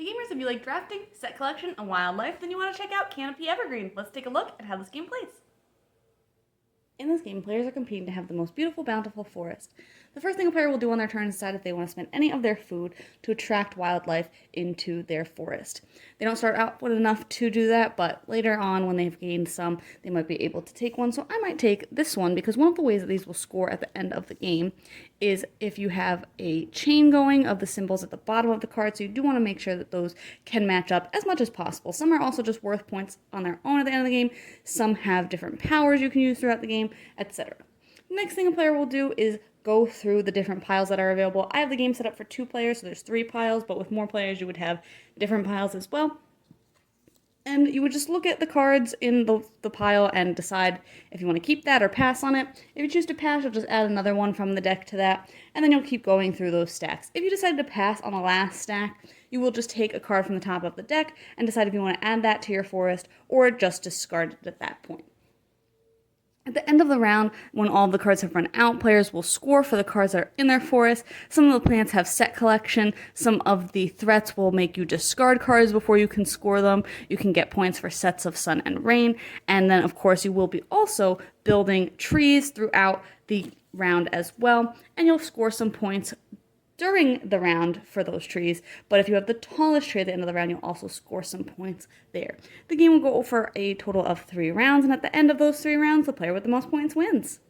Hey gamers, if you like drafting, set collection, and wildlife, then you want to check out Canopy Evergreen. Let's take a look at how this game plays. In this game, players are competing to have the most beautiful, bountiful forest. The first thing a player will do on their turn is decide if they want to spend any of their food to attract wildlife into their forest. They don't start out with enough to do that, but later on when they've gained some, they might be able to take one. So I might take this one because one of the ways that these will score at the end of the game is if you have a chain going of the symbols at the bottom of the card, so you do want to make sure that those can match up as much as possible. Some are also just worth points on their own at the end of the game. Some have different powers you can use throughout the game, etc. Next thing a player will do is go through the different piles that are available. I have the game set up for 2 players, so there's 3 piles, but with more players you would have different piles as well. And you would just look at the cards in the pile and decide if you want to keep that or pass on it. If you choose to pass, you'll just add another one from the deck to that, and then you'll keep going through those stacks. If you decide to pass on the last stack, you will just take a card from the top of the deck and decide if you want to add that to your forest or just discard it at that point. At the end of the round, when all the cards have run out, players will score for the cards that are in their forest. Some of the plants have set collection. Some of the threats will make you discard cards before you can score them. You can get points for sets of sun and rain. And then, of course, you will be also building trees throughout the round as well. And you'll score some points during the round for those trees, but if you have the tallest tree at the end of the round, you'll also score some points there. The game will go for a total of 3 rounds, and at the end of those 3 rounds, the player with the most points wins.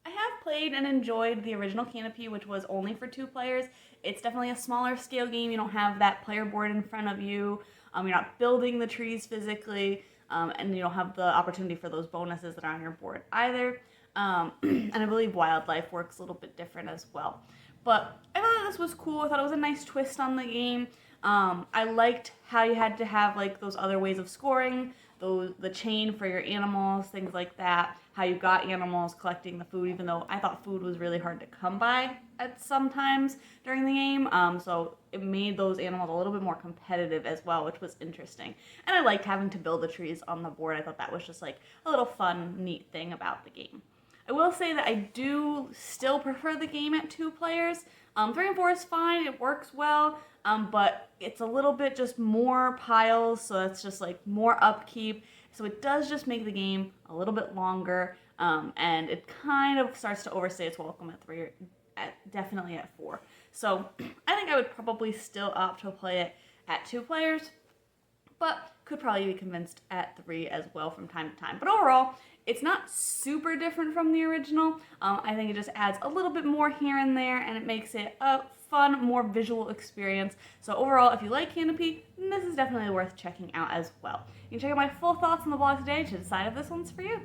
I have played and enjoyed the original Canopy, which was only for 2 players. It's definitely a smaller scale game. You don't have that player board in front of you. You're not building the trees physically, and you don't have the opportunity for those bonuses that are on your board either. And I believe wildlife works a little bit different as well. But I thought this was cool. I thought it was a nice twist on the game. I liked how you had to have like those other ways of scoring, the chain for your animals, things like that. How you got animals, collecting the food, even though I thought food was really hard to come by at some times during the game. So it made those animals a little bit more competitive as well, which was interesting. And I liked having to build the trees on the board. I thought that was just like a little fun, neat thing about the game. I will say that I do still prefer the game at 2 players. 3 and 4 is fine, it works well, but it's a little bit just more piles, so that's just like more upkeep. So it does just make the game a little bit longer, and it kind of starts to overstay its welcome at 3, definitely at 4. So I think I would probably still opt to play it at 2 players, but could probably be convinced at 3 as well from time to time. But overall, it's not super different from the original. I think it just adds a little bit more here and there, and it makes it a fun, more visual experience. So overall, if you like Canopy, this is definitely worth checking out as well. You can check out my full thoughts on the blog today to decide if this one's for you.